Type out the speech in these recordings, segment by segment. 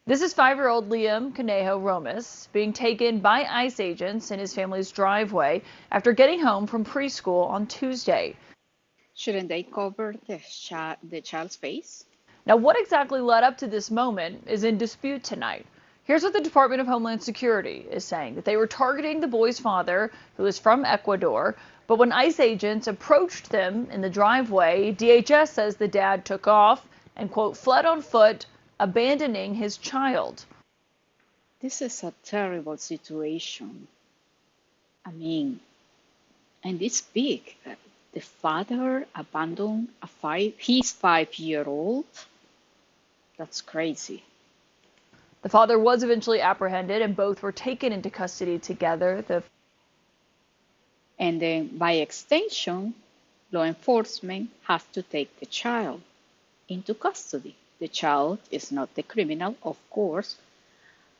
This is 5-year-old Liam Conejo Romas being taken by ICE agents in his family's driveway after getting home from preschool on Tuesday. Shouldn't they cover the child's face? Now, what exactly led up to this moment is in dispute tonight. Here's what the Department of Homeland Security is saying, that they were targeting the boy's father, who is from Ecuador, but when ICE agents approached them in the driveway, DHS says the dad took off and, quote, fled on foot, abandoning his child. This is a terrible situation. I mean, and it's big. The father abandoned his 5-year-old. That's crazy. The father was eventually apprehended and both were taken into custody together. And then, by extension, law enforcement has to take the child into custody. The child is not the criminal, of course,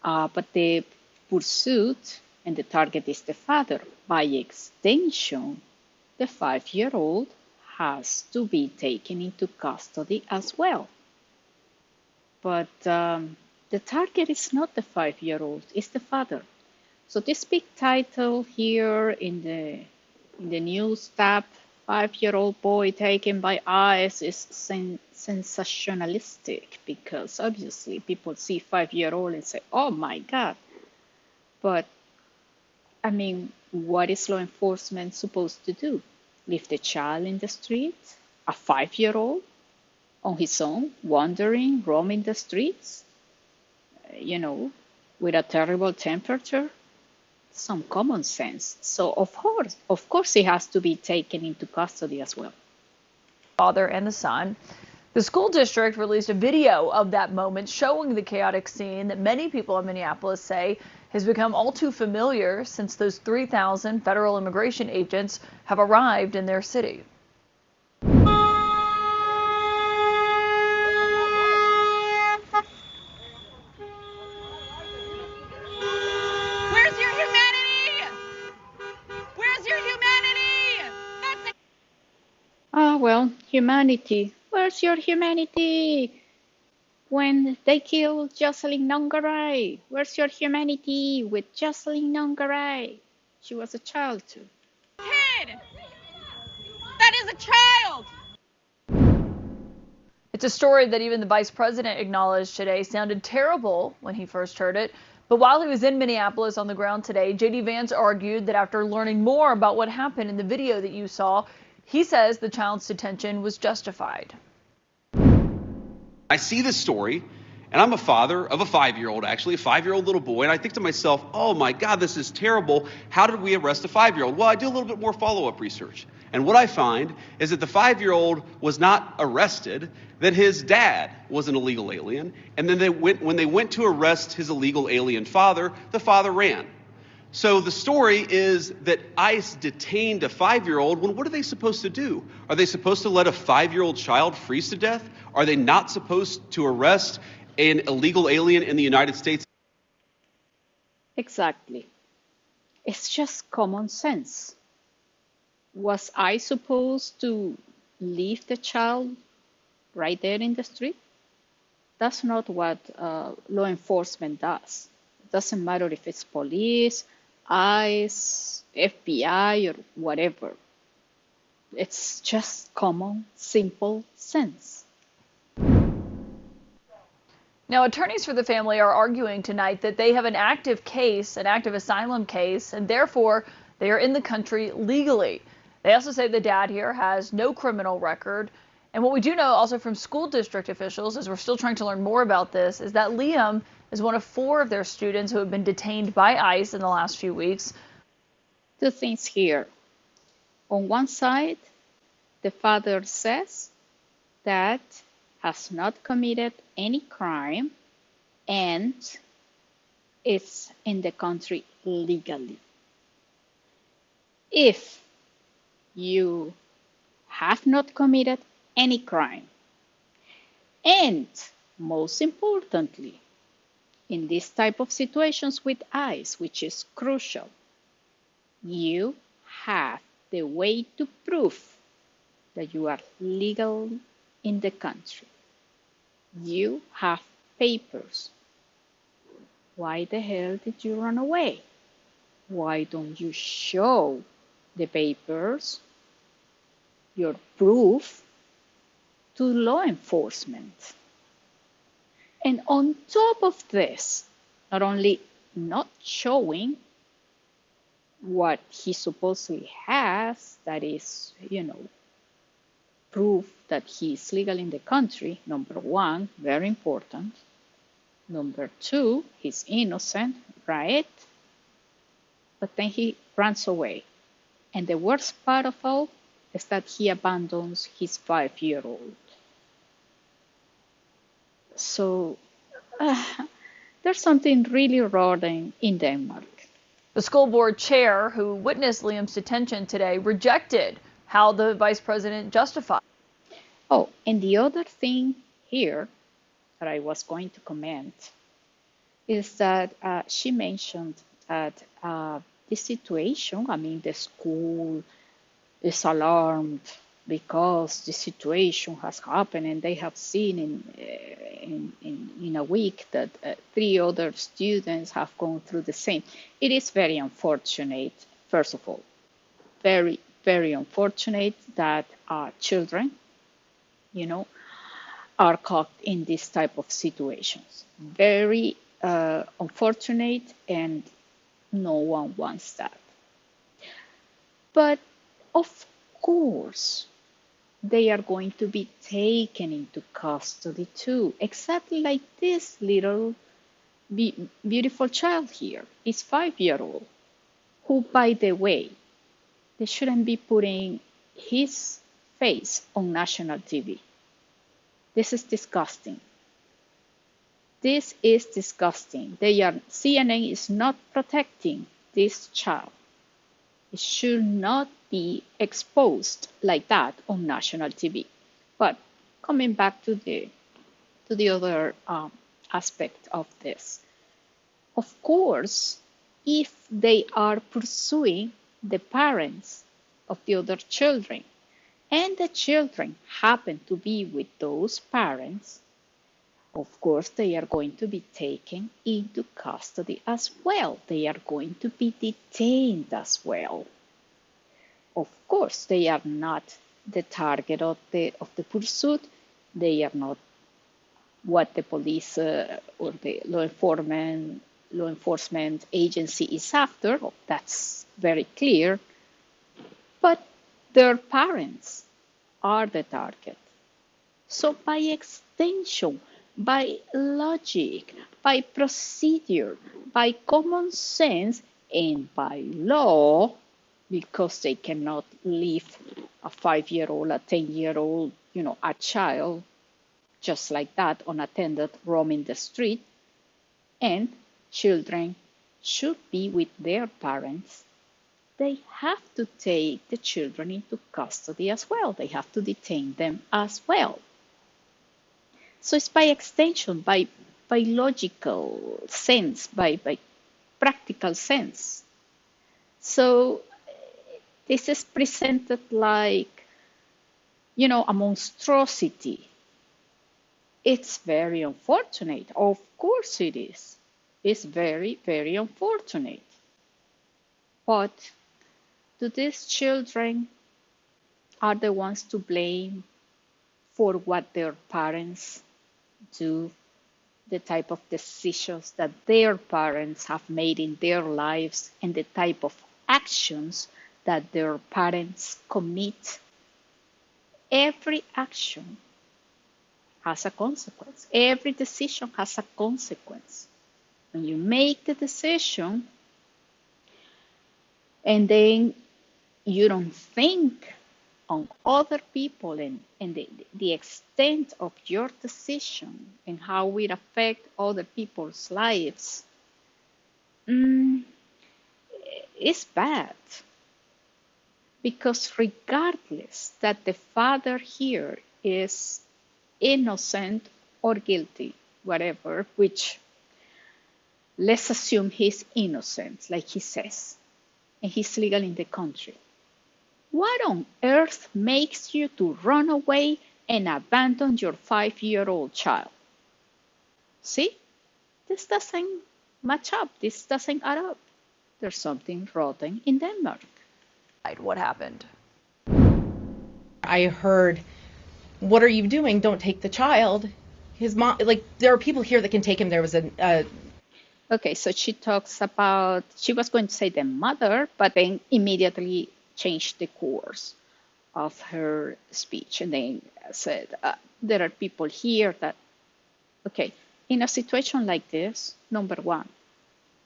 but the pursuit and the target is the father. By extension, the 5-year-old has to be taken into custody as well. But the target is not the 5-year-old, it's the father. So this big title here in the news tab, 5-year-old boy taken by ICE, is sensationalistic because obviously people see 5-year-old and say, oh my God. But I mean, what is law enforcement supposed to do? Leave the child in the street, a 5-year-old, on his own, wandering, roaming the streets, with a terrible temperature? Some common sense. So of course, he has to be taken into custody as well. Father and the son. The school district released a video of that moment showing the chaotic scene that many people in Minneapolis say has become all too familiar since those 3,000 federal immigration agents have arrived in their city. Where's your humanity? Where's your humanity? Well, humanity. Where's your humanity? When they killed Jocelyn Nongaray, where's your humanity with Jocelyn Nongaray? She was a child too. Kid! That is a child! It's a story that even the vice president acknowledged today sounded terrible when he first heard it. But while he was in Minneapolis on the ground today, J.D. Vance argued that after learning more about what happened in the video that you saw, he says the child's detention was justified. I see this story, and I'm a father of a 5-year-old, actually, a 5-year-old little boy, and I think to myself, oh my God, this is terrible. How did we arrest a 5-year-old? Well, I do a little bit more follow-up research. And what I find is that the 5-year-old was not arrested, that his dad was an illegal alien, and then when they went to arrest his illegal alien father, the father ran. So the story is that ICE detained a 5-year-old. Well, what are they supposed to do? Are they supposed to let a 5-year-old child freeze to death? Are they not supposed to arrest an illegal alien in the United States? Exactly. It's just common sense. Was I supposed to leave the child right there in the street? That's not what law enforcement does. It doesn't matter if it's police, ICE, FBI, or whatever. It's just common, simple sense. Now, attorneys for the family are arguing tonight that they have an active case, an active asylum case, and therefore they are in the country legally. They also say the dad here has no criminal record. And what we do know also from school district officials, as we're still trying to learn more about this, is that Liam is one of 4 of their students who have been detained by ICE in the last few weeks. 2 things here. On one side, the father says that has not committed any crime and is in the country legally. If you have not committed any crime, and most importantly, in this type of situations with ICE, which is crucial, you have the way to prove that you are legal in the country. You have papers Why the hell did you run away? Why don't you show the papers, your proof, to law enforcement? And on top of this, not only not showing what he supposedly has, that is, proof that he is legal in the country, number one, very important. Number two, he's innocent, right? But then he runs away. And the worst part of all is that he abandons his 5-year-old. So there's something really wrong in Denmark. The school board chair who witnessed Liam's detention today rejected how the vice president justified. Oh, and the other thing here that I was going to comment is that she mentioned that the situation, the school is alarmed because the situation has happened and they have seen in a week that 3 other students have gone through the same. It is very unfortunate, first of all, very, very unfortunate that children, are caught in this type of situations. Very unfortunate, and no one wants that. But of course, they are going to be taken into custody too, exactly like this little beautiful child here, this 5-year-old, who, by the way, they shouldn't be putting his face on national TV. This is disgusting. This is disgusting. CNN is not protecting this child. It should not be exposed like that on national TV. But coming back to the other aspect of this, of course, if they are pursuing the parents of the other children, and the children happen to be with those parents, of course, they are going to be taken into custody as well. They are going to be detained as well. Of course, they are not the target of the pursuit. They are not what the police or the law enforcement agency is after. That's very clear. But their parents are the target. So by extension, by logic, by procedure, by common sense, and by law, because they cannot leave a 5-year-old, a 10-year-old, a child, just like that, unattended, roaming the street, and children should be with their parents, they have to take the children into custody as well. They have to detain them as well. So it's by extension, by logical sense, by practical sense. So this is presented like, a monstrosity. It's very unfortunate. Of course it is. It's very, very unfortunate. But do these children are the ones to blame for what their parents do, the type of decisions that their parents have made in their lives, and the type of actions that their parents commit? Every action has a consequence. Every decision has a consequence. When you make the decision and then you don't think on other people and the extent of your decision and how it affects other people's lives, it's bad. Because regardless that the father here is innocent or guilty, whatever, which let's assume he's innocent, like he says, and he's legal in the country. What on earth makes you to run away and abandon your 5-year-old child? See, this doesn't match up. This doesn't add up. There's something rotten in Denmark. What happened? I heard, "What are you doing? Don't take the child." His mom, like, there are people here that can take him. There was Okay, so she talks about, she was going to say the mother, but then immediately changed the course of her speech and then said, there are people here that, okay, in a situation like this, number one,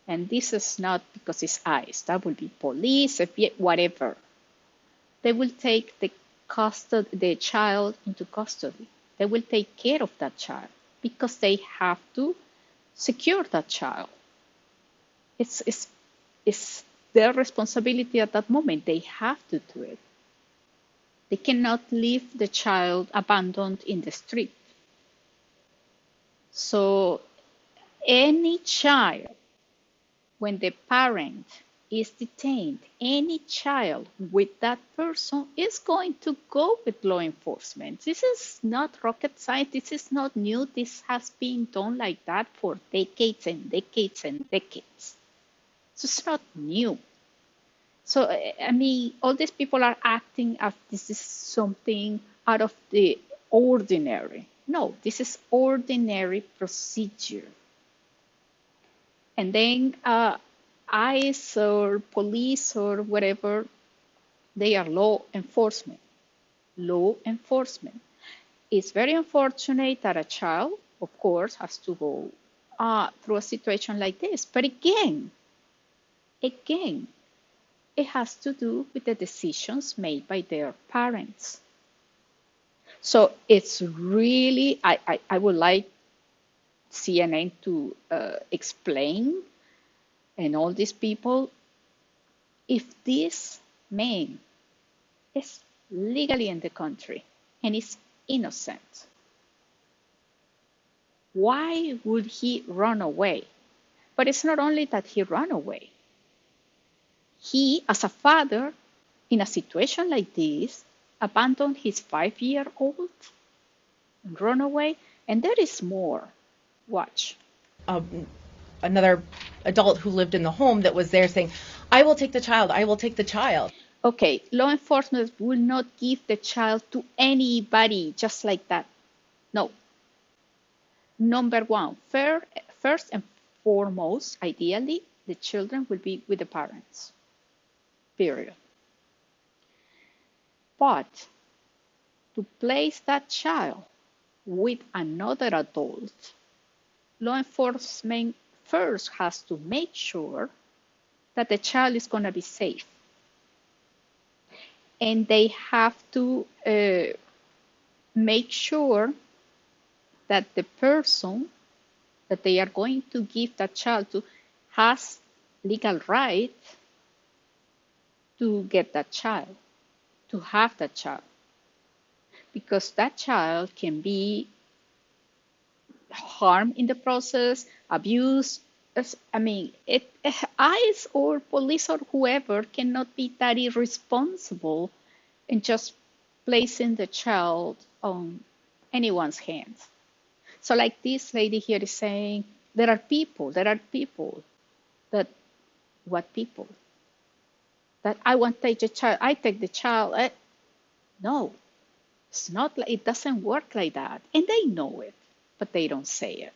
and this is not because it's ICE, that will be police, FBI, whatever. They will take the child into custody. They will take care of that child because they have to secure that child. It's their responsibility at that moment. They have to do it. They cannot leave the child abandoned in the street. So any child, when the parent is detained, any child with that person is going to go with law enforcement. This is not rocket science. This is not new. This has been done like that for decades and decades and decades. So it's not new. So, I mean, all these people are acting as this is something out of the ordinary. No, this is ordinary procedure. And then ICE or police or whatever, they are law enforcement. Law enforcement. It's very unfortunate that a child, of course, has to go through a situation like this. But again, it has to do with the decisions made by their parents. So it's really, I would like CNN to explain, and all these people, if this man is legally in the country and is innocent, why would he run away? But it's not only that he ran away. He, as a father, in a situation like this, abandoned his 5-year-old and run away. And there is more. Watch. Another adult who lived in the home that was there saying, "I will take the child. I will take the child." Okay, law enforcement will not give the child to anybody just like that. No. Number one, first and foremost, ideally, the children will be with the parents. Period. But to place that child with another adult, law enforcement first has to make sure that the child is going to be safe. And they have to make sure that the person that they are going to give that child to has legal right to get that child, to have that child. Because that child can be harmed in the process, abused. I mean, ICE or police or whoever cannot be that irresponsible in just placing the child on anyone's hands. So like this lady here is saying, there are people that, what people? That I want to take the child, I take the child. No, it's not, it doesn't work like that. And they know it, but they don't say it.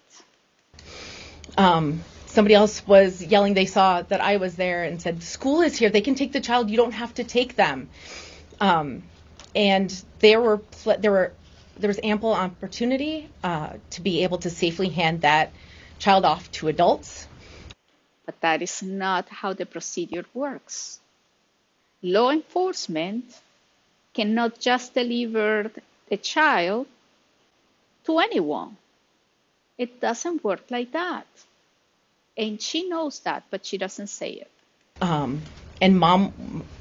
Somebody else was yelling, they saw that I was there and said, "School is here. They can take the child. You don't have to take them." And there was ample opportunity to be able to safely hand that child off to adults. But that is not how the procedure works. Law enforcement cannot just deliver the child to anyone. It doesn't work like that. And she knows that, but she doesn't say it. And mom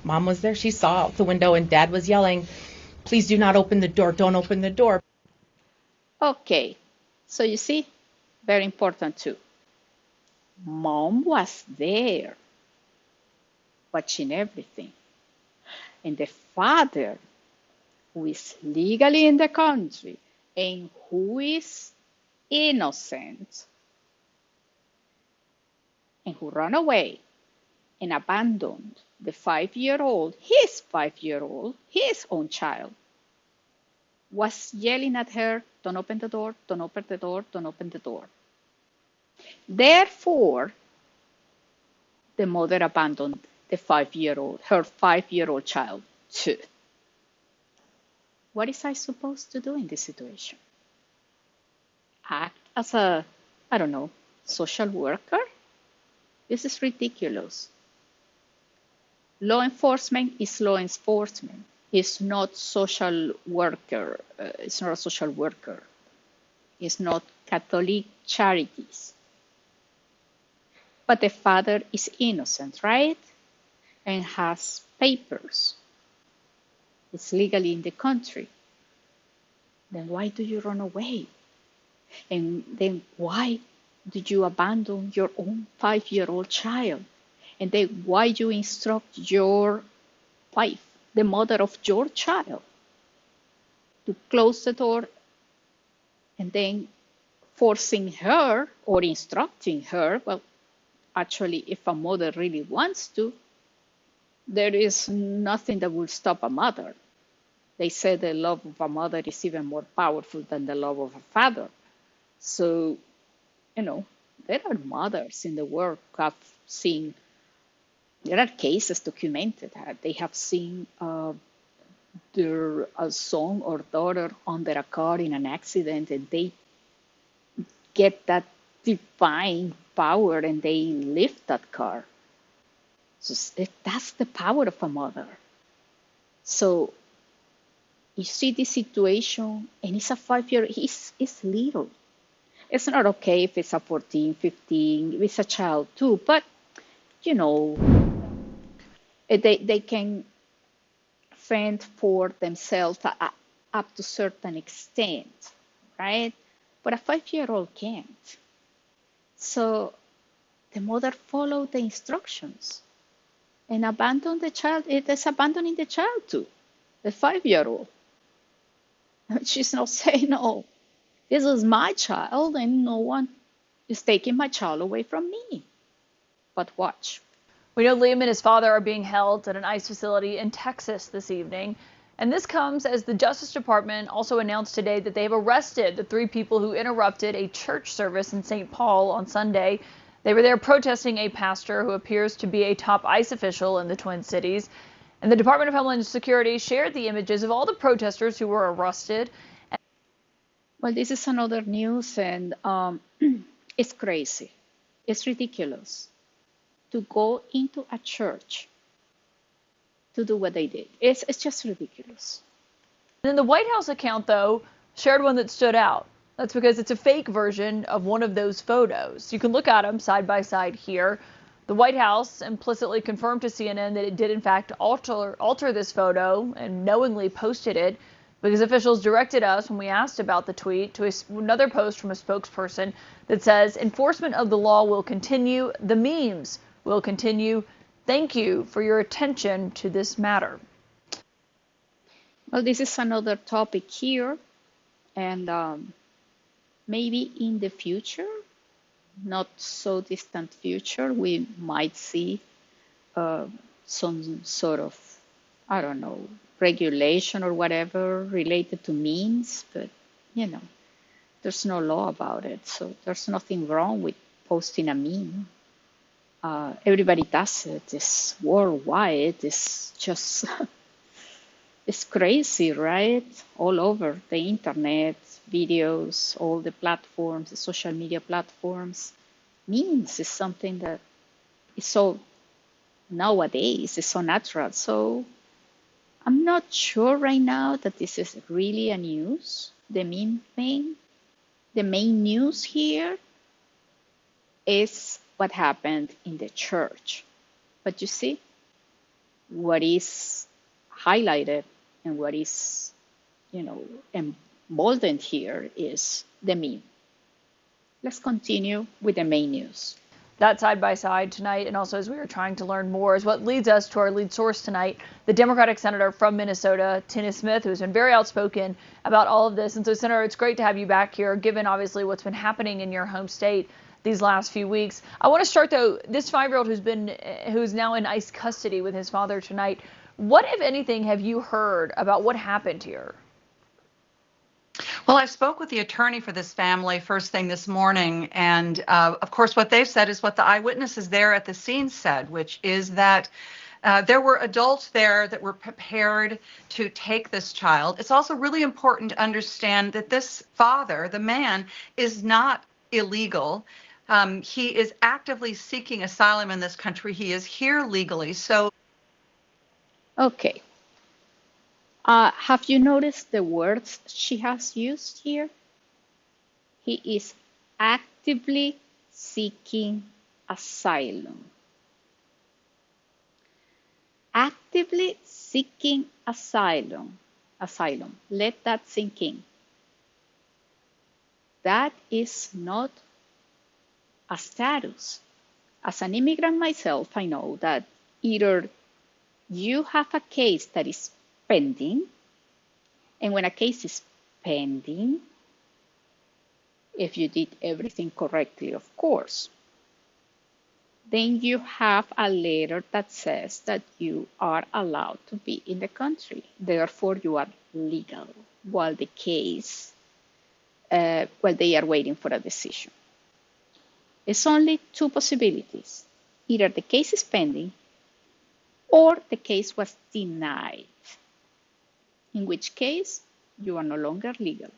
was there. She saw out the window and dad was yelling, "Please do not open the door. Don't open the door." Okay, so you see, very important too. Mom was there watching everything. And the father, who is legally in the country and who is innocent, and who ran away and abandoned the 5-year-old, his 5-year-old, his own child, was yelling at her, don't open the door, don't open the door, don't open the door. Therefore, the mother abandoned the 5-year-old, her 5-year-old child too. What is I supposed to do in this situation? Act as a, I don't know, social worker? This is ridiculous. Law enforcement is law enforcement. It's not social worker. It's not a social worker. It's not Catholic charities. But the father is innocent, right? And has papers. It's legally in the country. Then why do you run away? And then why did you abandon your own 5-year-old child? And then why you instruct your wife, the mother of your child, to close the door and then forcing her or instructing her? Well, actually, if a mother really wants to, there is nothing that will stop a mother. They say the love of a mother is even more powerful than the love of a father. So, there are mothers in the world who have seen, there are cases documented that they have seen their son or daughter under a car in an accident, and they get that divine power and they lift that car. So that's the power of a mother. So you see this situation, and it's a 5-year, it's little. It's not okay if it's a 14, 15, if it's a child too, but, they can fend for themselves up to a certain extent, right? But a 5-year-old can't. So the mother followed the instructions and abandoned the child. It is abandoning the child too, the 5-year-old. She's not saying, no, this is my child and no one is taking my child away from me. But watch. We know Liam and his father are being held at an ICE facility in Texas this evening. And this comes as the Justice Department also announced today that they have arrested the 3 people who interrupted a church service in St. Paul on Sunday. They were there protesting a pastor who appears to be a top ICE official in the Twin Cities. And the Department of Homeland Security shared the images of all the protesters who were arrested. Well, this is another news, and it's crazy. It's ridiculous to go into a church to do what they did. It's just ridiculous. And then the White House account, though, shared one that stood out. That's because it's a fake version of one of those photos. You can look at them side by side here. The White House implicitly confirmed to CNN that it did, in fact, alter this photo and knowingly posted it because officials directed us, when we asked about the tweet, to another post from a spokesperson that says, enforcement of the law will continue. The memes will continue. Thank you for your attention to this matter. Well, this is another topic here, and maybe in the future, not so distant future, we might see some sort of, I don't know, regulation or whatever related to memes, but there's no law about it, so there's nothing wrong with posting a meme. Everybody does it. It's worldwide. It's just, it's crazy, right? All over the internet, videos, all the platforms, the social media platforms. Memes is something that is so, nowadays, is so natural. So I'm not sure right now that this is really a news, the meme thing. The main news here is what happened in the church. But you see, what is highlighted and what is, emboldened here is the meme. Let's continue with the main news. that side by side tonight, and also as we were trying to learn more, is what leads us to our lead source tonight, the Democratic Senator from Minnesota, Tina Smith, who's been very outspoken about all of this. And so, Senator, it's great to have you back here, given obviously what's been happening in your home state these last few weeks. I want to start, though, this 5-year-old who's now in ICE custody with his father tonight. What, if anything, have you heard about what happened here? Well, I spoke with the attorney for this family first thing this morning, and of course what they've said is what the eyewitnesses there at the scene said, which is that there were adults there that were prepared to take this child. It's also really important to understand that this father, the man, is not illegal. He is actively seeking asylum in this country. He is here legally. Okay. Have you noticed the words she has used here? He is actively seeking asylum. Actively seeking asylum. Asylum. Let that sink in. That is not a status. As an immigrant myself, I know that either you have a case that is pending, and when a case is pending, if you did everything correctly, of course, then you have a letter that says that you are allowed to be in the country. Therefore, you are legal while the case, while they are waiting for a decision. It's only two possibilities. Either the case is pending or the case was denied, in which case you are no longer legal.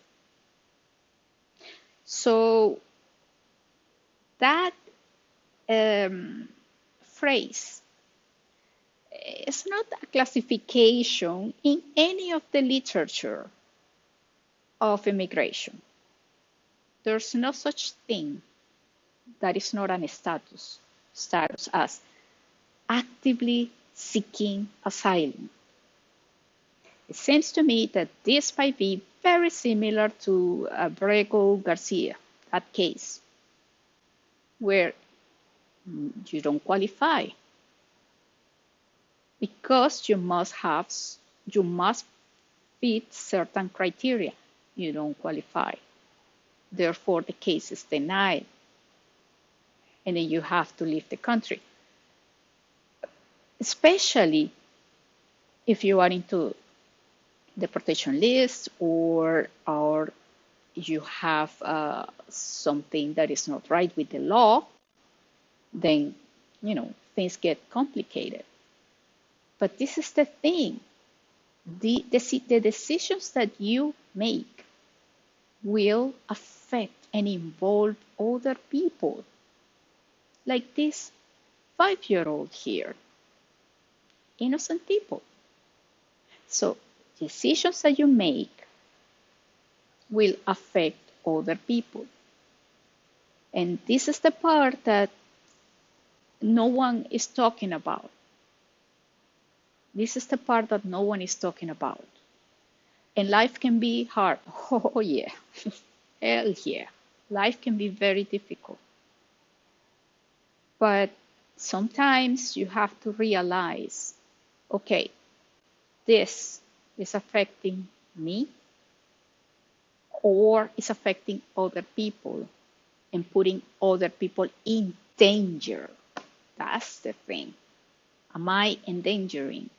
So that phrase is not a classification in any of the literature of immigration. There's no such thing that is not an status as actively seeking asylum. It seems to me that this might be very similar to Abrego Garcia, that case, where you don't qualify because you must fit certain criteria. You don't qualify. Therefore, the case is denied, and then you have to leave the country. Especially if you are into deportation list or you have something that is not right with the law, then things get complicated. But this is the thing: the decisions that you make will affect and involve other people, like this 5-year-old here, innocent people. So decisions that you make will affect other people. And this is the part that no one is talking about. This is the part that no one is talking about. And life can be hard. Oh, yeah. Hell yeah. Life can be very difficult. But sometimes you have to realize, okay, this is affecting me or is affecting other people and putting other people in danger. That's the thing. Am I endangering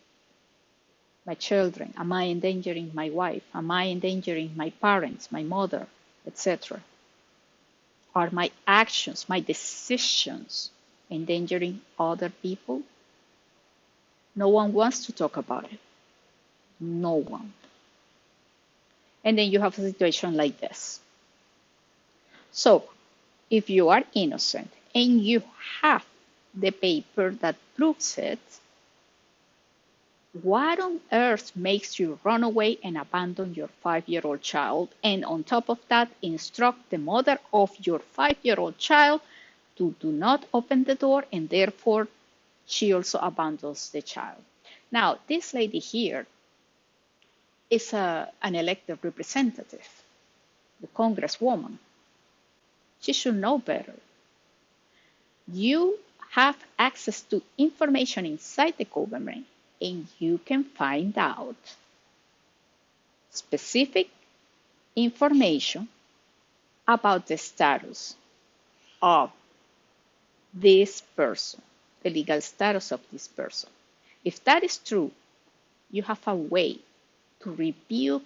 my children? Am I endangering my wife? Am I endangering my parents, my mother, etc.? Are my actions, my decisions endangering other people? No one wants to talk about it. No one. And then you have a situation like this. So, if you are innocent and you have the paper that proves it, what on earth makes you run away and abandon your 5-year-old child, and on top of that, instruct the mother of your 5-year-old child to do not open the door, and therefore she also abandons the child? Now, this lady here is an elected representative, the congresswoman. She should know better. You have access to information inside the government, and you can find out specific information about the status of this person, the legal status of this person. If that is true, you have a way to rebuke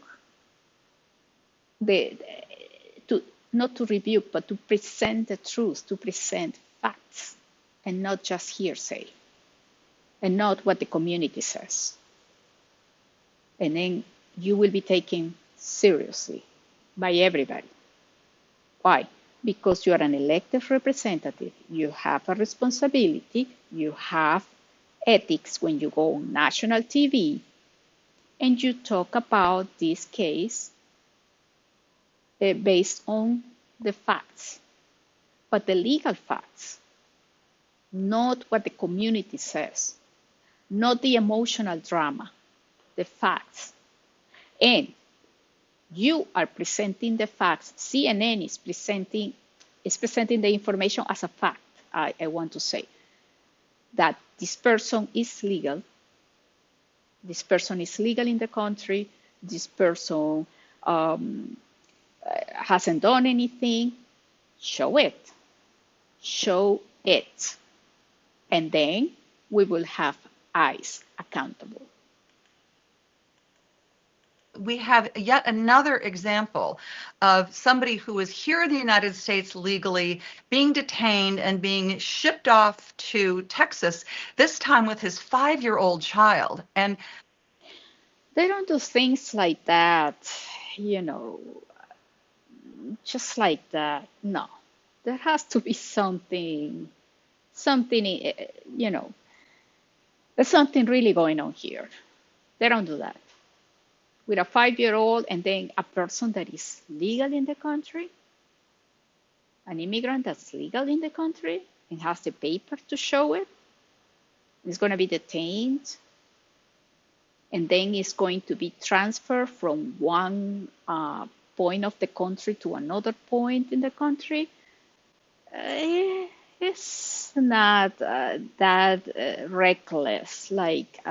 not to rebuke, but to present the truth, to present facts, and not just hearsay, and not what the community says. And then you will be taken seriously by everybody. Why? Because you are an elected representative. You have a responsibility. You have ethics when you go on national TV and you talk about this case based on the facts, but the legal facts, not what the community says, not the emotional drama, the facts. And you are presenting the facts. CNN is presenting the information as a fact. I want to say that this person is legal. This person is legal in the country. This person hasn't done anything. Show it. Show it. And then we will have ICE accountable. We have yet another example of somebody who is here in the United States legally being detained and being shipped off to Texas, this time with his 5-year-old child. And they don't do things like that, just like that. No, there has to be something, there's something really going on here. They don't do that with a 5-year-old and then a person that is legal in the country, an immigrant that's legal in the country and has the paper to show it, is going to be detained, and then is going to be transferred from one point of the country to another point in the country. It's not that reckless like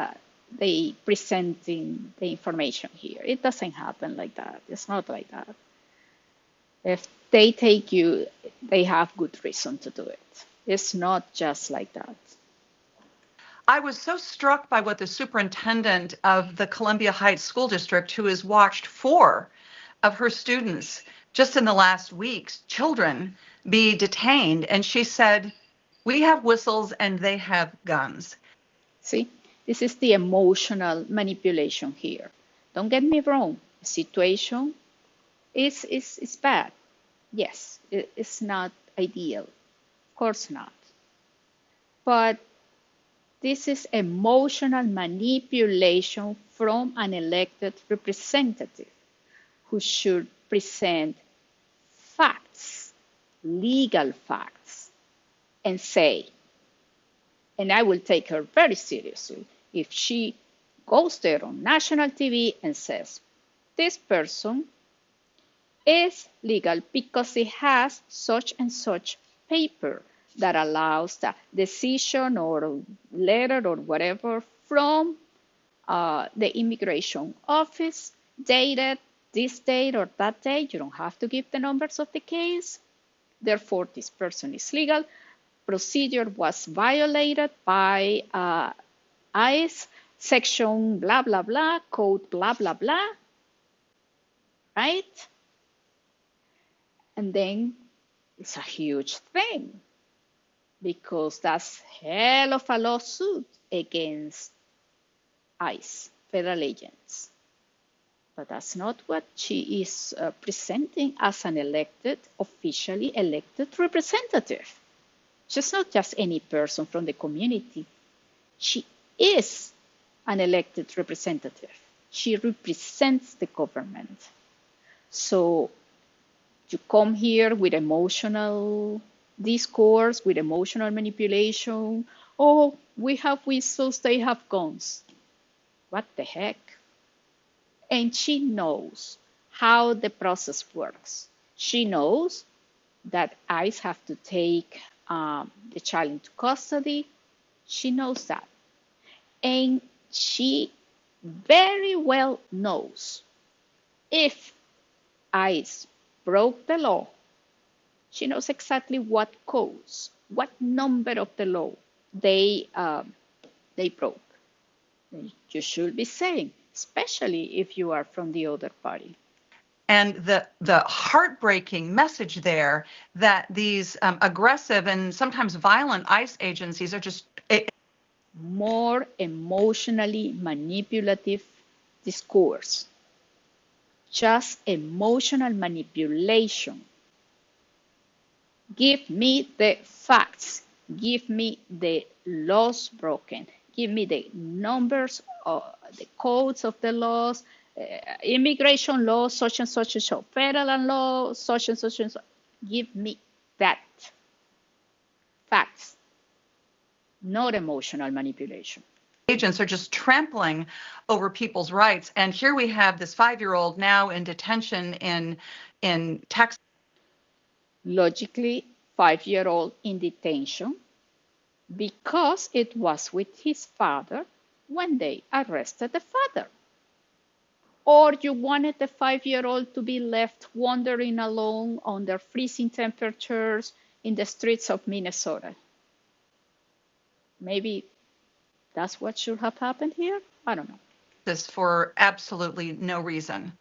they presenting the information here. It doesn't happen like that. It's not like that. If they take you, they have good reason to do it. It's not just like that. I was so struck by what the superintendent of the Columbia Heights School District, who has watched 4 of her students just in the last weeks, children, be detained. And she said, we have whistles and they have guns. See? This is the emotional manipulation here. Don't get me wrong. The situation is bad. Yes, it's not ideal. Of course not. But this is emotional manipulation from an elected representative who should present facts, legal facts, and say, and I will take her very seriously, if she goes there on national TV and says, this person is legal because he has such and such paper that allows the decision or letter or whatever from the immigration office dated this date or that date. You don't have to give the numbers of the case. Therefore, this person is legal. Procedure was violated by ICE, section blah, blah, blah, code blah, blah, blah, right? And then it's a huge thing because that's hell of a lawsuit against ICE, federal agents. But that's not what she is presenting as an officially elected representative. She's not just any person from the community. She is an elected representative. She represents the government. So you come here with emotional discourse, with emotional manipulation. Oh, we have whistles, they have guns. What the heck? And she knows how the process works. She knows that ICE have to take the child into custody. She knows that. And she very well knows if ICE broke the law, she knows exactly what codes, what number of the law they broke. You should be saying, especially if you are from the other party. And the heartbreaking message there that these aggressive and sometimes violent ICE agencies are just more emotionally manipulative discourse, just emotional manipulation. Give me the facts. Give me the laws broken. Give me the numbers, the codes of the laws, immigration law, such and such and such, federal law, such and such and such. Give me that. Facts, not emotional manipulation. Agents are just trampling over people's rights. And here we have this 5-year-old now in detention in Texas. Logically, 5-year-old in detention because it was with his father when they arrested the father. Or you wanted the 5-year-old to be left wandering alone under freezing temperatures in the streets of Minnesota. Maybe that's what should have happened here? I don't know. This for absolutely no reason.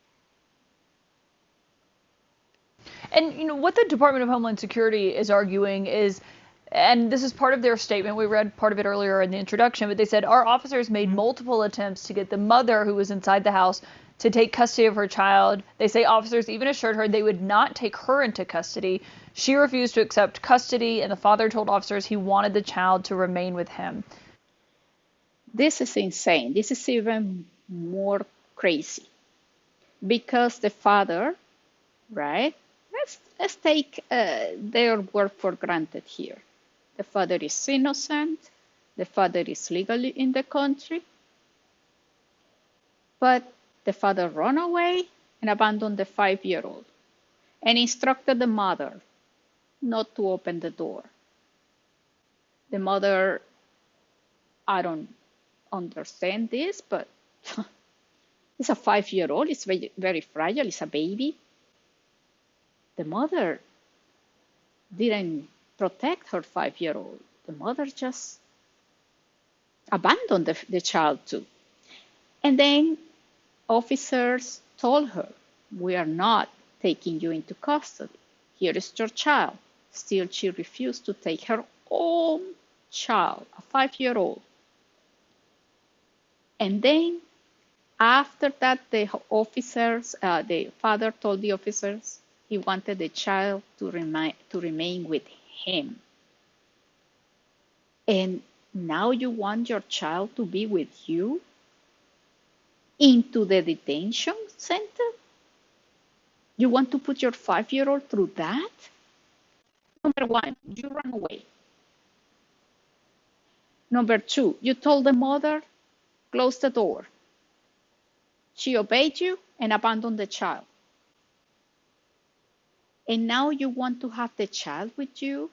And what the Department of Homeland Security is arguing is, and this is part of their statement, we read part of it earlier in the introduction, but they said our officers made multiple attempts to get the mother who was inside the house to take custody of her child. They say officers even assured her they would not take her into custody. She refused to accept custody, and the father told officers he wanted the child to remain with him. This is insane. This is even more crazy because the father, right? Let's take their word for granted here. The father is innocent. The father is legally in the country. But the father ran away and abandoned the 5-year-old and instructed the mother not to open the door. The mother, I don't understand this, but it's a 5-year-old. It's very, very fragile. It's a baby. The mother didn't protect her 5-year-old. The mother just abandoned the child too. And then officers told her, we are not taking you into custody. Here is your child. Still, she refused to take her own child, a 5-year-old. And then after that, the father told the officers he wanted the child to remain with him. And now you want your child to be with you into the detention center? You want to put your 5-year-old through that? Number one, you run away. Number two, you told the mother, close the door. She obeyed you and abandoned the child. And now you want to have the child with you,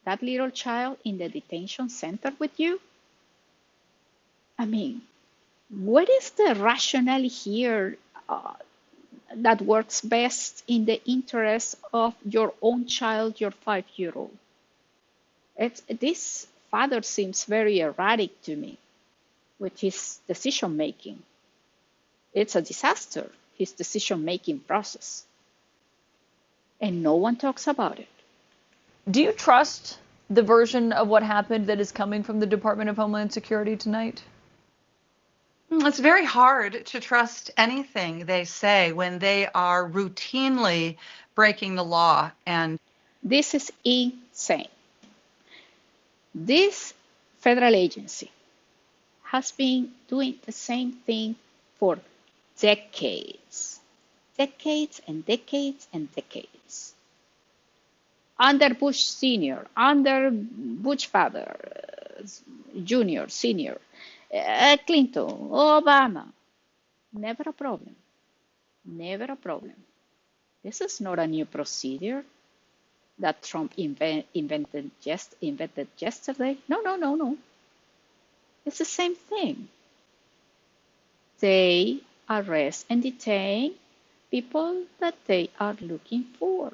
that little child in the detention center with you? I mean, what is the rationale here that works best in the interest of your own child, your 5-year-old? This father seems very erratic to me with his decision making. It's a disaster, his decision making process. And no one talks about it. Do you trust the version of what happened that is coming from the Department of Homeland Security tonight? It's very hard to trust anything they say when they are routinely breaking the law. And this is insane. This federal agency has been doing the same thing for decades. Decades and decades and decades. Under Bush Sr., under Bush Father, Jr., Sr., Clinton, Obama. Never a problem. Never a problem. This is not a new procedure. that Trump invented yesterday. No. It's the same thing. They arrest and detain people that they are looking for.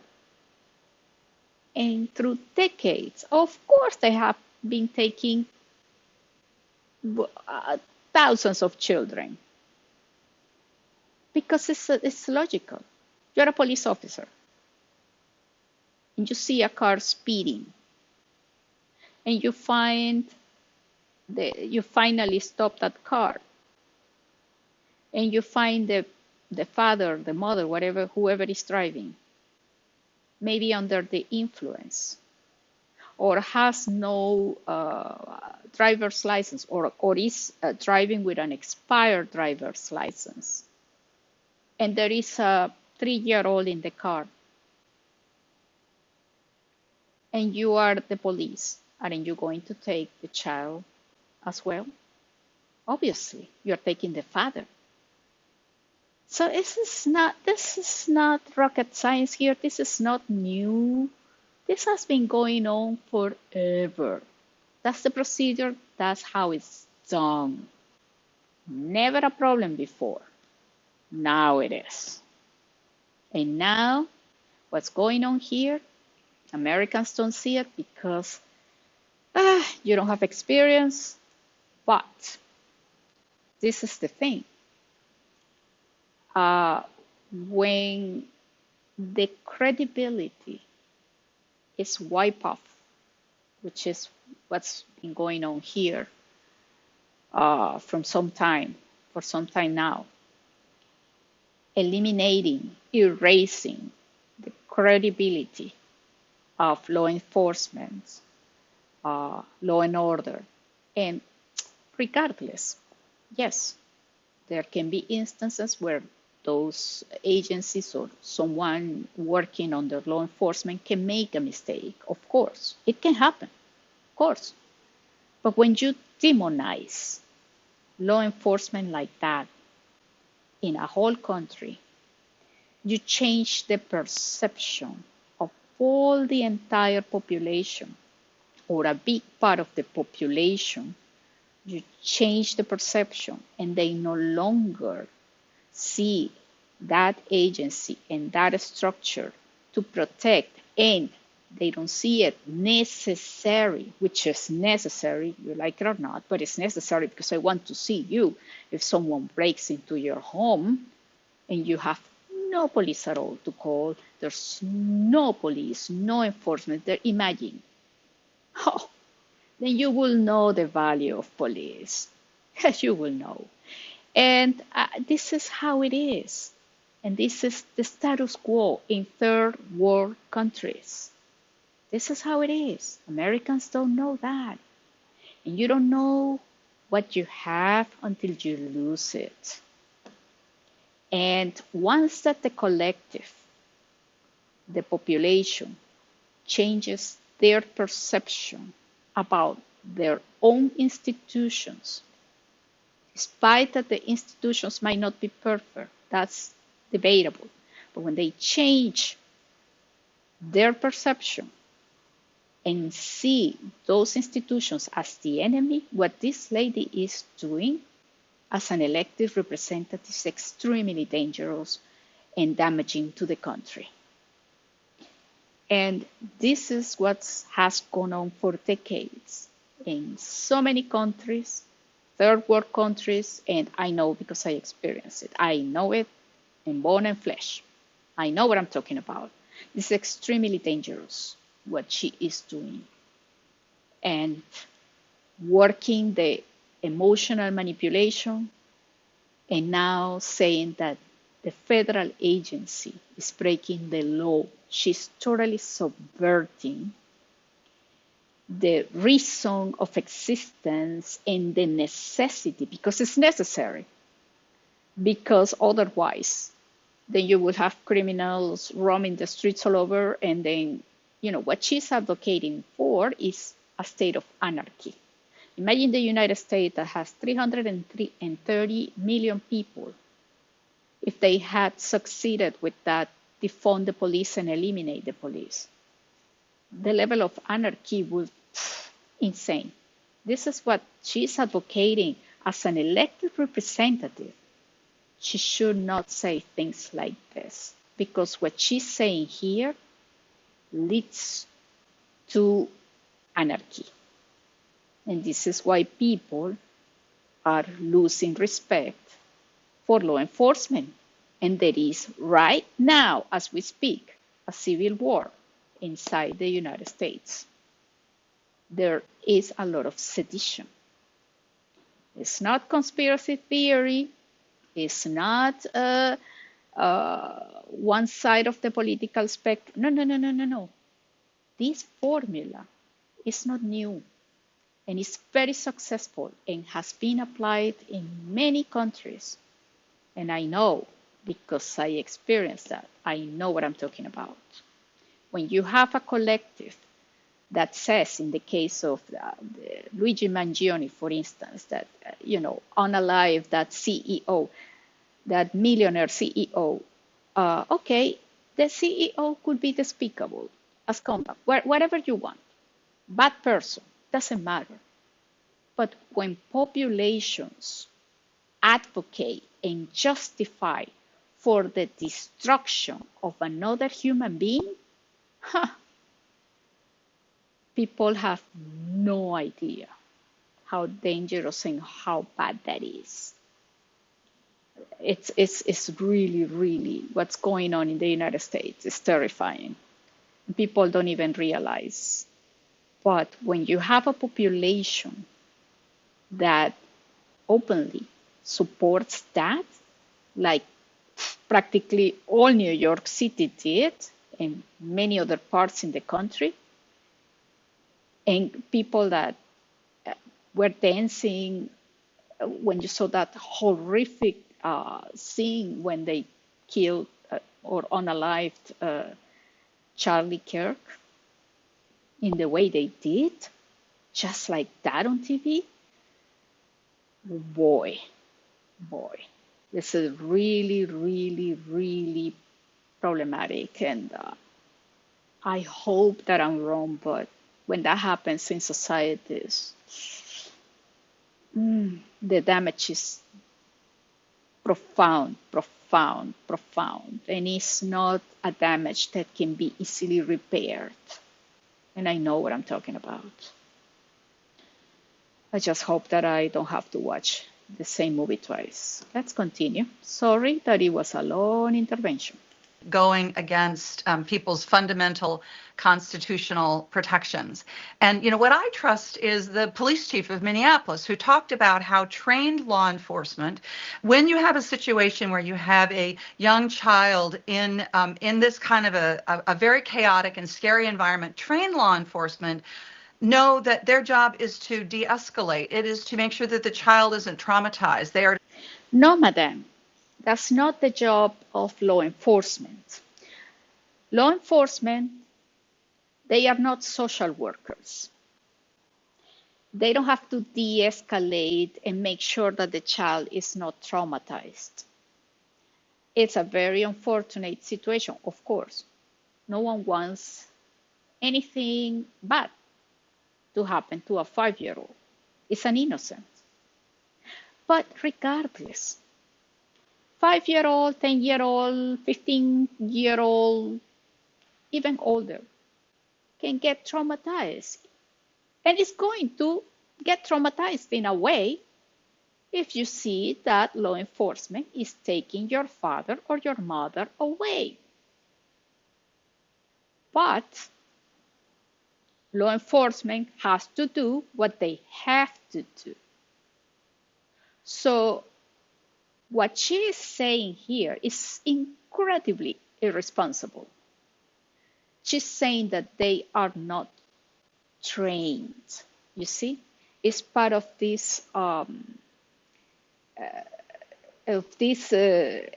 And through decades, of course, they have been taking thousands of children because it's logical. You're a police officer and you see a car speeding and you finally stop that car and you find the father, the mother, whoever is driving, maybe under the influence, or has no driver's license, or is driving with an expired driver's license, and there is a 3-year-old in the car, and you are the police, aren't you going to take the child as well? Obviously, you're taking the father. So this is not rocket science here. This is not new. This has been going on forever. That's the procedure. That's how it's done. Never a problem before. Now it is. And now, what's going on here? Americans don't see it because you don't have experience. But this is the thing. When the credibility is wiped off, which is what's been going on here for some time now, erasing the credibility of law enforcement, law and order, and regardless, yes, there can be instances where those agencies or someone working under law enforcement can make a mistake. Of course, it can happen, of course. But when you demonize law enforcement like that in a whole country, you change the perception of all the entire population or a big part of the population. You change the perception, and they no longer see that agency and that structure to protect, and they don't see it necessary, which is necessary, you like it or not, but it's necessary because I want to see you. If someone breaks into your home and you have no police at all to call, there's no police, no enforcement there, imagine. Oh, then you will know the value of police. You will know. And this is how it is. And this is the status quo in third world countries. This is how it is. Americans don't know that. And you don't know what you have until you lose it. And once that the collective, the population, changes their perception about their own institutions, despite that the institutions might not be perfect, that's debatable. But when they change their perception and see those institutions as the enemy, what this lady is doing as an elected representative is extremely dangerous and damaging to the country. And this is what has gone on for decades in so many countries, third world countries, and I know because I experienced it. I know it in bone and flesh. I know what I'm talking about. It's extremely dangerous what she is doing. And working the emotional manipulation, and now saying that the federal agency is breaking the law. She's totally subverting the reason of existence and the necessity, because it's necessary. Because otherwise, then you would have criminals roaming the streets all over, and then, what she's advocating for is a state of anarchy. Imagine the United States that has 330 million people. If they had succeeded with that, defund the police and eliminate the police. the level of anarchy would insane. This is what she's advocating as an elected representative. She should not say things like this, because what she's saying here leads to anarchy. And this is why people are losing respect for law enforcement. And there is right now, as we speak, a civil war inside the United States. There is a lot of sedition. It's not conspiracy theory. It's not one side of the political spectrum. No. This formula is not new, and it's very successful and has been applied in many countries. And I know, because I experienced that, I know what I'm talking about. When you have a collective that says, in the case of Luigi Mangione, for instance, that, unalive that CEO, that millionaire CEO, okay, the CEO could be despicable as conduct, whatever you want. Bad person, doesn't matter. But when populations advocate and justify for the destruction of another human being, people have no idea how dangerous and how bad that is. It's really, really what's going on in the United States is terrifying. People don't even realize. But when you have a population that openly supports that, like practically all New York City did, and many other parts in the country, and people that were dancing when you saw that horrific scene when they killed or unalived Charlie Kirk in the way they did, just like that on TV. Boy, this is really, really, really problematic. And I hope that I'm wrong, but when that happens in societies, the damage is profound. And it's not a damage that can be easily repaired. And I know what I'm talking about. I just hope that I don't have to watch the same movie twice. Let's continue. Sorry that it was a long intervention. Going against people's fundamental constitutional protections. And, what I trust is the police chief of Minneapolis, who talked about how trained law enforcement, when you have a situation where you have a young child in this kind of a very chaotic and scary environment, trained law enforcement know that their job is to de-escalate. It is to make sure that the child isn't traumatized. No, madam. That's not the job of law enforcement. Law enforcement, they are not social workers. They don't have to de-escalate and make sure that the child is not traumatized. It's a very unfortunate situation, of course. No one wants anything bad to happen to a 5-year-old. It's an innocent. But regardless, 5-year-old, 10-year-old, 15-year-old, even older, can get traumatized. And it's going to get traumatized in a way if you see that law enforcement is taking your father or your mother away. But law enforcement has to do what they have to do. So what she is saying here is incredibly irresponsible. She's saying that they are not trained. You see, it's part of this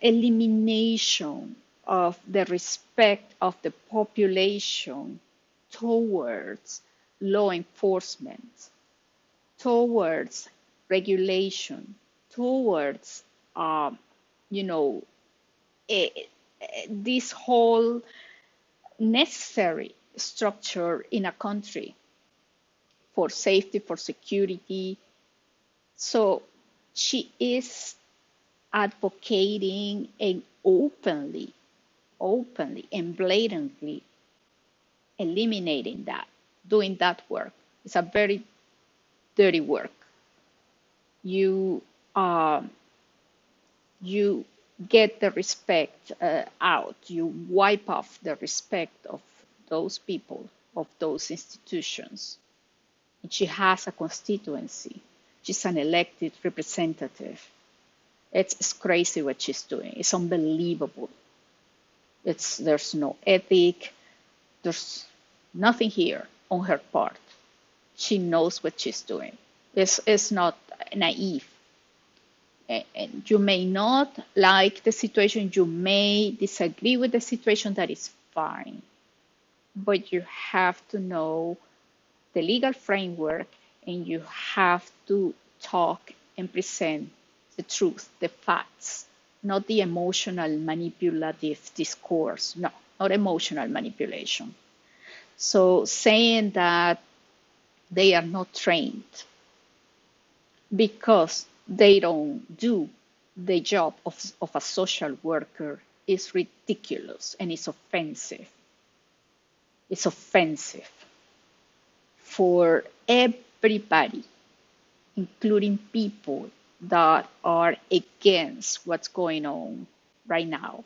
elimination of the respect of the population towards law enforcement, towards regulation, towards this whole necessary structure in a country for safety, for security. So she is advocating and openly and blatantly eliminating that, doing that work. It's a very dirty work. You get the respect out. You wipe off the respect of those people, of those institutions. And she has a constituency. She's an elected representative. It's crazy what she's doing. It's unbelievable. There's no ethic. There's nothing here on her part. She knows what she's doing. It's not naive. And you may not like the situation. You may disagree with the situation. That is fine. But you have to know the legal framework, and you have to talk and present the truth, the facts, not the emotional manipulative discourse. No, not emotional manipulation. So saying that they are not trained because they don't do the job of a social worker is ridiculous, and it's offensive. It's offensive for everybody, including people that are against what's going on right now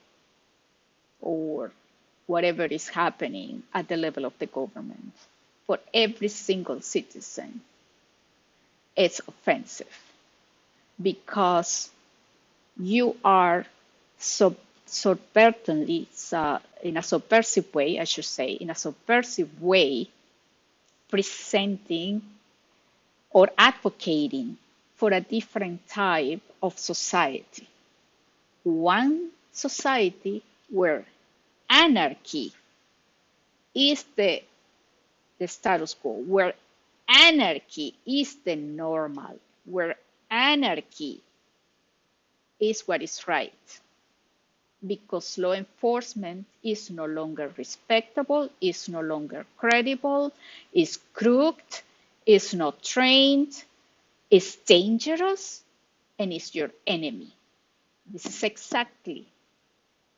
or whatever is happening at the level of the government. For every single citizen, it's offensive because you are subvertently, in a subversive way, I should say, in a subversive way, presenting or advocating for a different type of society. One society where anarchy is the status quo, where anarchy is the normal, where anarchy is what is right. Because law enforcement is no longer respectable, is no longer credible, is crooked, is not trained, is dangerous, and is your enemy. This is exactly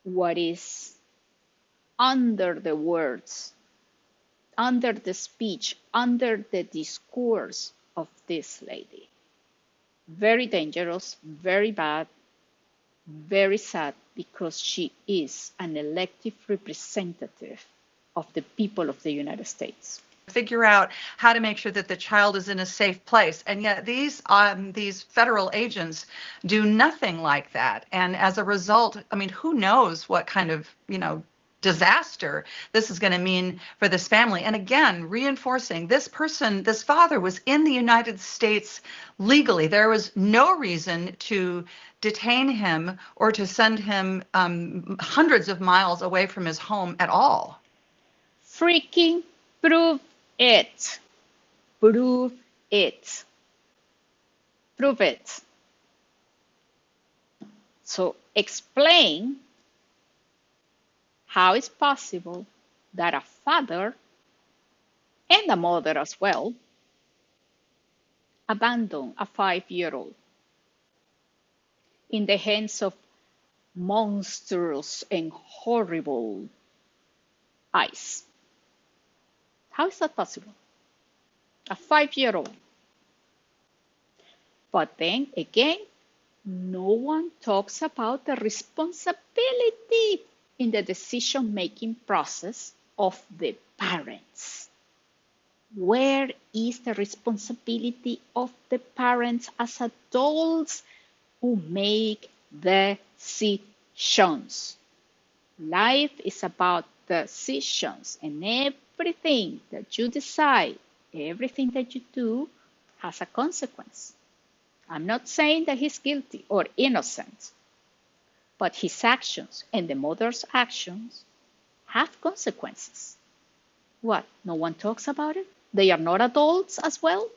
what is under the words, under the speech, under the discourse of this lady. Very dangerous, very bad, very sad, because she is an elected representative of the people of the United States. Figure out how to make sure that the child is in a safe place, and yet these federal agents do nothing like that. And as a result, I mean, who knows what kind of disaster this is going to mean for this family. And again, reinforcing this father was in the United States legally. There was no reason to detain him or to send him hundreds of miles away from his home at all. Freaking prove it. Prove it. Prove it. So explain how it's possible that a father and a mother as well abandon a 5-year-old in the hands of monstrous and horrible eyes. How is that possible? A 5-year-old. But then again, no one talks about the responsibility in the decision-making process of the parents. Where is the responsibility of the parents as adults who make the decisions? Life is about decisions, and everything that you decide, everything that you do has a consequence. I'm not saying that he's guilty or innocent, but his actions and the mother's actions have consequences. What? No one talks about it? They are not adults as well?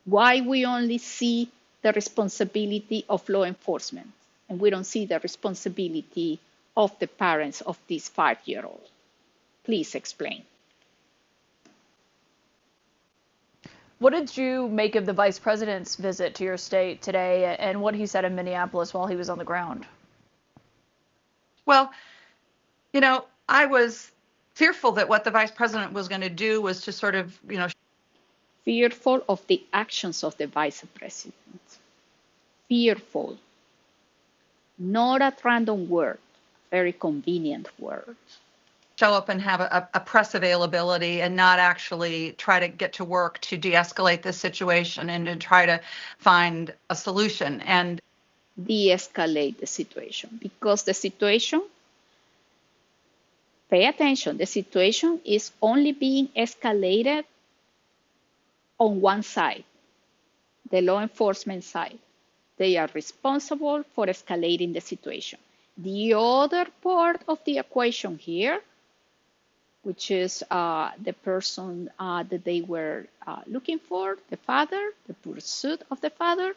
Why we only see the responsibility of law enforcement and we don't see the responsibility of the parents of this 5-year-old? Please explain. What did you make of the vice president's visit to your state today and what he said in Minneapolis while he was on the ground? Well, I was fearful that what the vice president was going to do was to sort of, Fearful of the actions of the vice president. Fearful. Not a random word, very convenient word. show up and have a press availability and not actually try to get to work to de-escalate this situation and to try to find a solution and de-escalate the situation, because the situation, pay attention, the situation is only being escalated on one side, the law enforcement side. They are responsible for escalating the situation. The other part of the equation here, which is the person that they were looking for, the father, the pursuit of the father,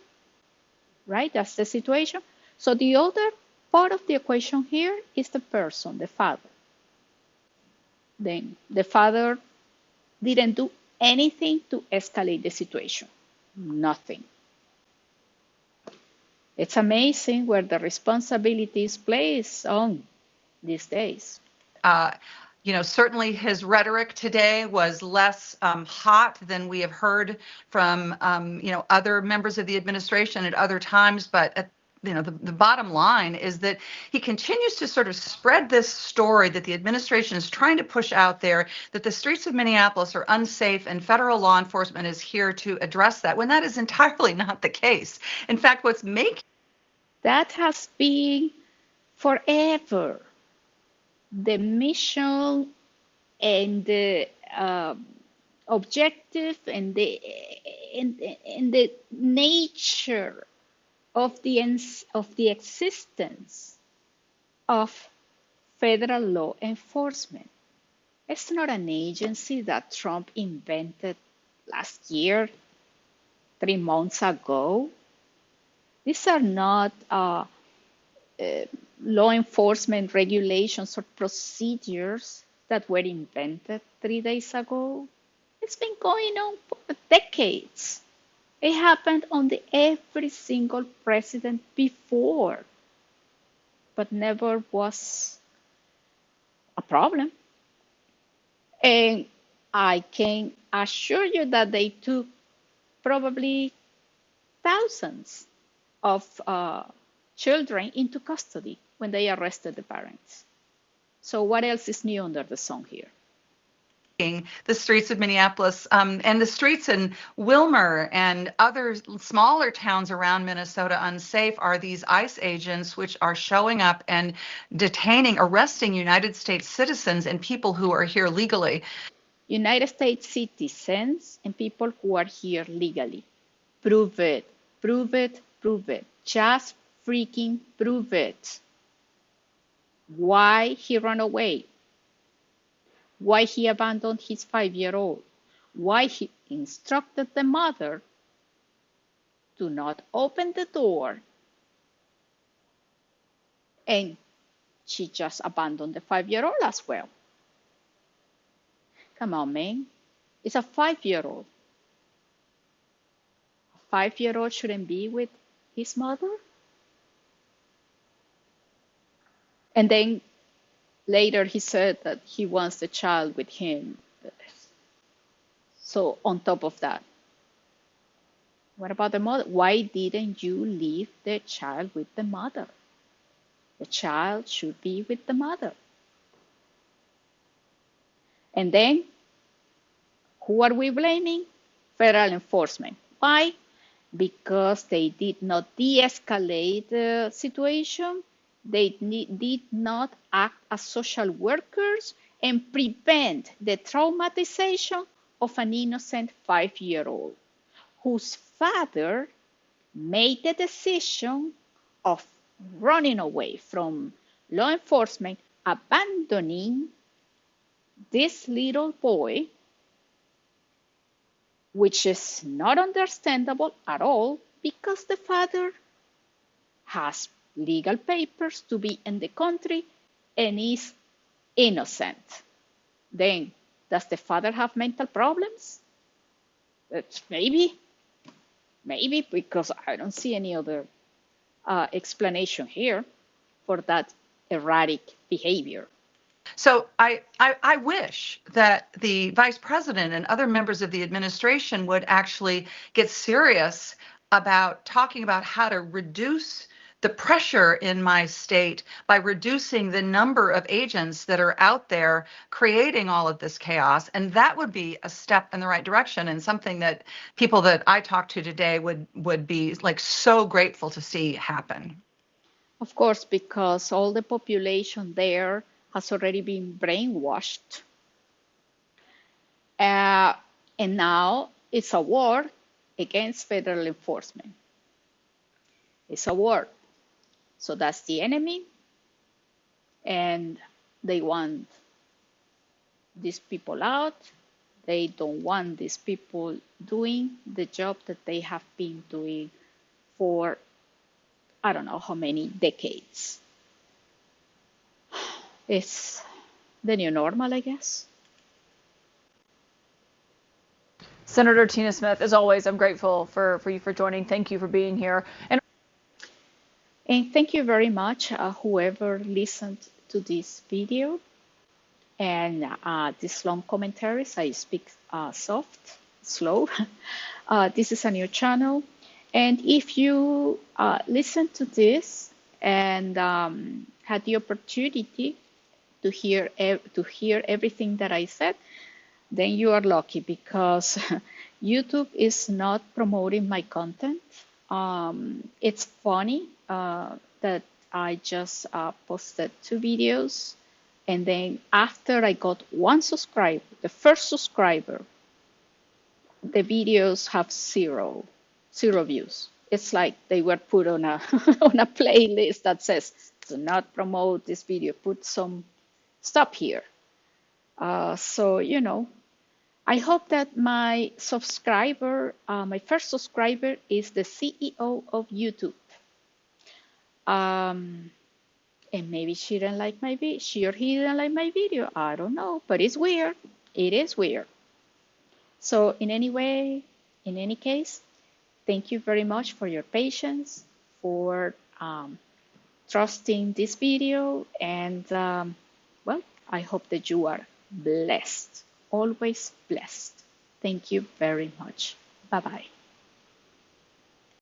right? That's the situation. So the other part of the equation here is the person, the father. Then the father didn't do anything to escalate the situation. Nothing. It's amazing where the responsibility is placed on these days. Certainly his rhetoric today was less hot than we have heard from, other members of the administration at other times. But, the bottom line is that he continues to sort of spread this story that the administration is trying to push out there, that the streets of Minneapolis are unsafe and federal law enforcement is here to address that, when that is entirely not the case. In fact, what's making that has been forever the mission and the objective and the nature of the existence of federal law enforcement. It's not an agency that Trump invented last year, 3 months ago. These are not law enforcement regulations or procedures that were invented 3 days ago. It's been going on for decades. It happened under every single president before, but never was a problem. And I can assure you that they took probably thousands of children into custody when they arrested the parents. So what else is new under the sun here? The streets of Minneapolis and the streets in Wilmer and other smaller towns around Minnesota unsafe are these ICE agents which are showing up and detaining, arresting United States citizens and people who are here legally. United States citizens and people who are here legally. Prove it, prove it, prove it. Just freaking prove it. Why he ran away? Why he abandoned his 5-year-old? Why he instructed the mother to not open the door and she just abandoned the 5-year-old as well? Come on, man. It's a 5-year-old. A 5-year-old shouldn't be with his mother? And then later he said that he wants the child with him. So on top of that, what about the mother? Why didn't you leave the child with the mother? The child should be with the mother. And then, who are we blaming? Federal enforcement. Why? Because they did not de-escalate the situation. They did not act as social workers and prevent the traumatization of an innocent 5-year-old whose father made the decision of running away from law enforcement, abandoning this little boy, which is not understandable at all because the father has legal papers to be in the country and is innocent. Then, does the father have mental problems? Maybe, because I don't see any other explanation here for that erratic behavior. So I wish that the vice president and other members of the administration would actually get serious about talking about how to reduce the pressure in my state by reducing the number of agents that are out there creating all of this chaos. And that would be a step in the right direction, and something that people that I talked to today would be like so grateful to see happen. Of course, because all the population there has already been brainwashed. And now it's a war against federal enforcement. It's a war. So that's the enemy, and they want these people out. They don't want these people doing the job that they have been doing for I don't know how many decades. It's the new normal, I guess. Senator Tina Smith, as always, I'm grateful for you for joining. Thank you for being here. And thank you very much, whoever listened to this video and these long commentaries. I speak slow. This is a new channel. And if you listen to this and had the opportunity to hear everything that I said, then you are lucky, because YouTube is not promoting my content. It's funny that I just posted 2 videos, and then after I got 1 subscriber, the first subscriber, the videos have zero views. It's like they were put on a on a playlist that says, "Do not promote this video. Put some stop here." So I hope that my subscriber, my first subscriber, is the CEO of YouTube. And maybe she didn't like my video. She or he didn't like my video. I don't know, but it's weird. It is weird. So in any case, thank you very much for your patience, for trusting this video, and well, I hope that you are blessed, always blessed. Thank you very much. Bye-bye.